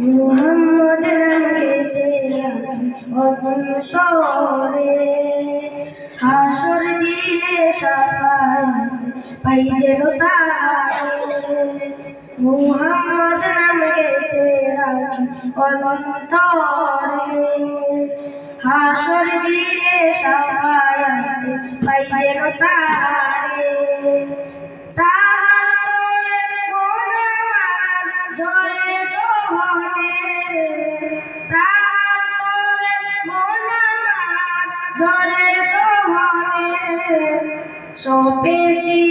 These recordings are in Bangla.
মুহাম্মদ নামে তেরা অন্তরে হাসর দিনে শাফায়াত পাই যেন তারে মুহাম্মদ নামে তেরা অন্তরে হাসর দিনে শাফায়াত পাই যেন তারে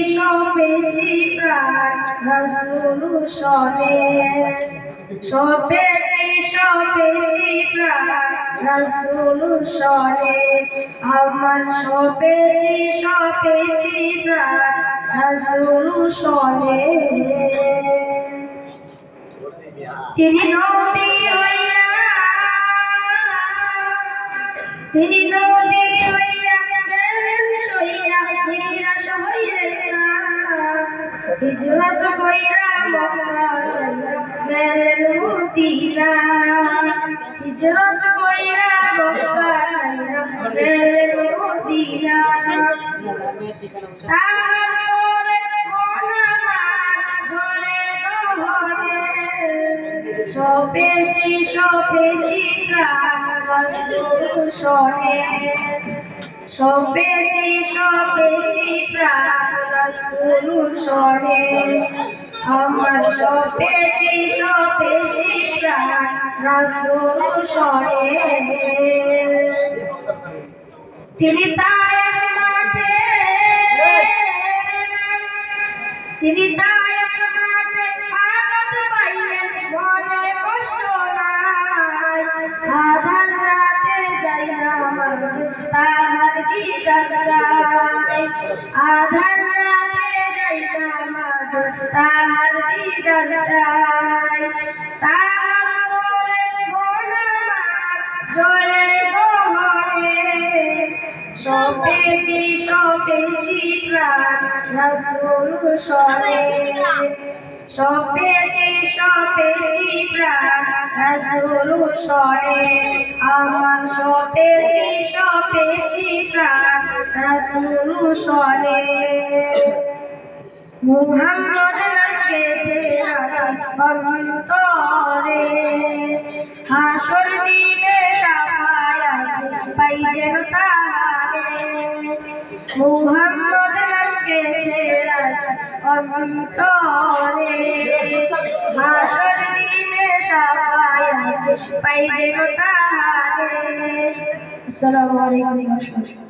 সপেছি প্রাণ রাসূল শনে সপেছি প্রাণ রাসূল শনে আমার সপেছি প্রাণ রাসূল শনে তিনি নবী হইয়া গেলেন সইয়া নিরাশ হইলেন না হিজরত কইরা মক্কা যাইয়া গেলেন মদিনা হিজরত কইরা মক্কা যাইয়া গেলেন মদিনা সপেছি প্রাণ রাসূল শনে সপেছি প্রাণ রাসূল শনে আমার সপেছি প্রাণ রাসূল শনে তিনি তায়েফ মাঠে আঘাত পাইলেন মনে কষ্ট নাই আধার রাতে যাই নামাজ তাহার দিদার চাই আধার রাতে যাই নামাজ তাহার দিদার চাই তাহার করে মন আমার জ্বলে গোহরে সপেছি প্রাণ রাসূল শনে সপেছি প্রাণ রাসূল শনে আমার সপেছি প্রাণ রাসূল শনে মুহাম্মদ নামে তেরা অন্তরে হাসর দিনে শাফায়াত পাই যেন তারে মুহাম্মদ নামে তেরা অন্তরে হাসর দিনে শাফায়াত পাই যেন তারে। আসসালামু আলাইকুম।